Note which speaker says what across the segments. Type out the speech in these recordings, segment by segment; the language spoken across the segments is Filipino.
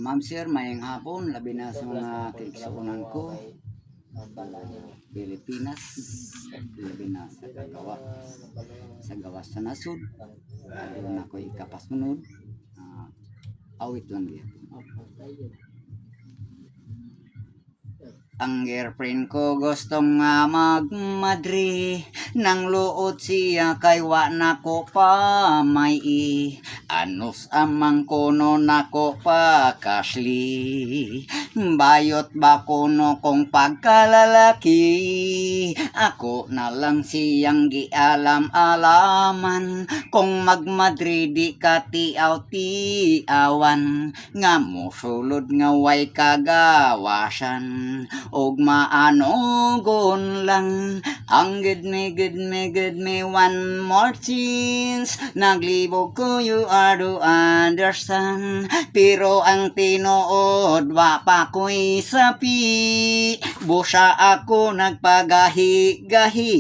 Speaker 1: Ma'am sir, mayang hapon, labi na sa mga kaigsuunan ko. Pilipinas, labi na sa gawas sa nasud. Doon ako ikapas munod. Awit lang yan. Ang girlfriend ko gustong nga magmadri, nang luot siya kay wa nako pa may anus amang kono nako pa kasli. Bayot ba kuno kong pagkalalaki, ako na lang siyang gialam-alaman. Kung magmadri di ka tiaw-tiawan, nga musulod nga way kagawasan. Og maanugon lang ang good me one more chance. Naglibog ko, you are to understand. Pero ang tinuod wa pa ko'y sapi, busa ako nagpagahi-gahi.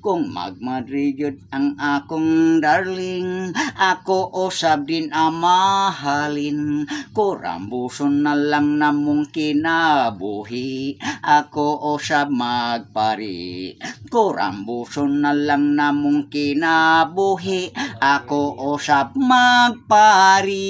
Speaker 1: Kung magmadrigyod ang akong darling, ako usab din amahalin. Kurambuson na lang namong kinabuhi, ako usab magpari. Kurambuson na lang namong kinabuhi, ako usab magpari.